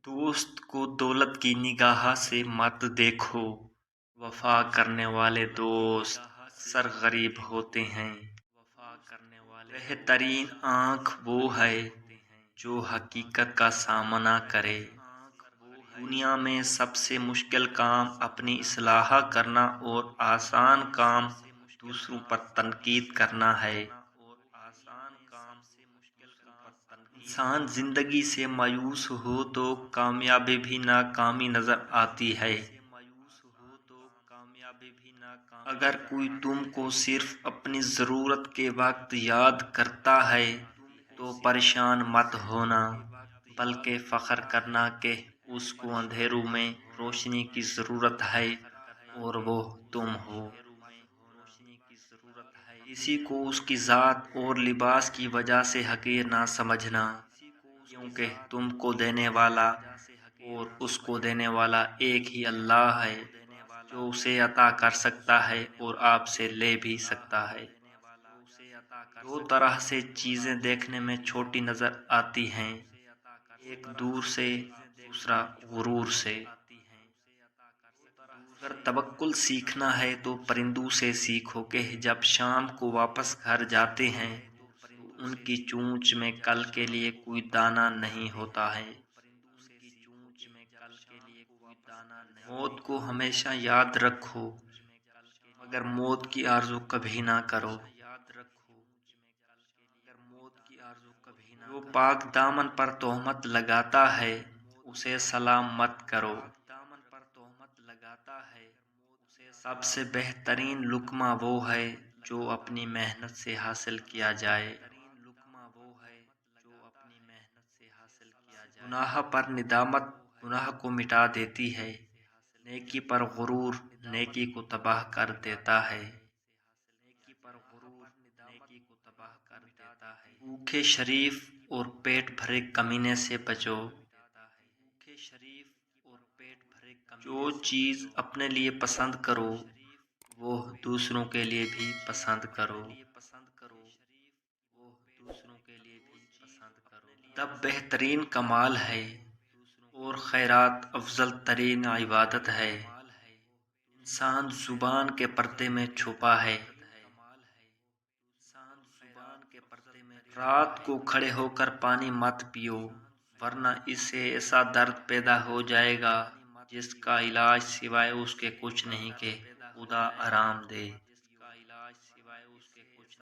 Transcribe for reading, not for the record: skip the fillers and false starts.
دوست کو دولت کی نگاہ سے مت دیکھو، وفا کرنے والے دوست اکثر غریب ہوتے ہیں۔ بہترین آنکھ وہ ہے جو حقیقت کا سامنا کرے۔ دنیا میں سب سے مشکل کام اپنی اصلاح کرنا اور آسان کام دوسروں پر تنقید کرنا ہے۔ انسان زندگی سے مایوس ہو تو کامیابی بھی ناکامی نظر آتی ہے۔ اگر کوئی تم کو صرف اپنی ضرورت کے وقت یاد کرتا ہے تو پریشان مت ہونا، بلکہ فخر کرنا کہ اس کو اندھیروں میں روشنی کی ضرورت ہے اور وہ تم ہو۔ کسی کو اس کی ذات اور لباس کی وجہ سے حقیر نہ سمجھنا، کیونکہ تم کو دینے والا اور اس کو دینے والا ایک ہی اللہ ہے، جو اسے عطا کر سکتا ہے اور آپ سے لے بھی سکتا ہے۔ دو طرح سے چیزیں دیکھنے میں چھوٹی نظر آتی ہیں، ایک دور سے، دوسرا غرور سے۔ اگر توکل سیکھنا ہے تو پرندوں سے سیکھو کہ جب شام کو واپس گھر جاتے ہیں تو ان کی چونچ میں کل کے لیے کوئی دانہ نہیں ہوتا ہے۔ موت کو ہمیشہ یاد رکھو، مگر موت کی آرزو کبھی نہ کرو۔ جو پاک دامن پر تہمت لگاتا ہے اسے سلام مت کرو۔ سب سے بہترین لقمہ وہ ہے جو اپنی محنت سے حاصل کیا جائے۔ گناہ پر ندامت گناہ کو مٹا دیتی ہے، نیکی پر غرور نیکی کو تباہ کر دیتا ہے۔ بھوکے شریف اور پیٹ بھرے کمینے سے بچو۔ جو چیز اپنے لیے پسند کرو وہ دوسروں کے لیے بھی پسند کرو۔ تب بہترین کمال ہے اور خیرات افضل ترین عبادت ہے۔ انسان زبان کے پردے میں چھپا ہے۔ رات کو کھڑے ہو کر پانی مت پیو، ورنہ اس سے ایسا درد پیدا ہو جائے گا جس کا علاج سوائے اس کے کچھ نہیں کہ خدا آرام دے۔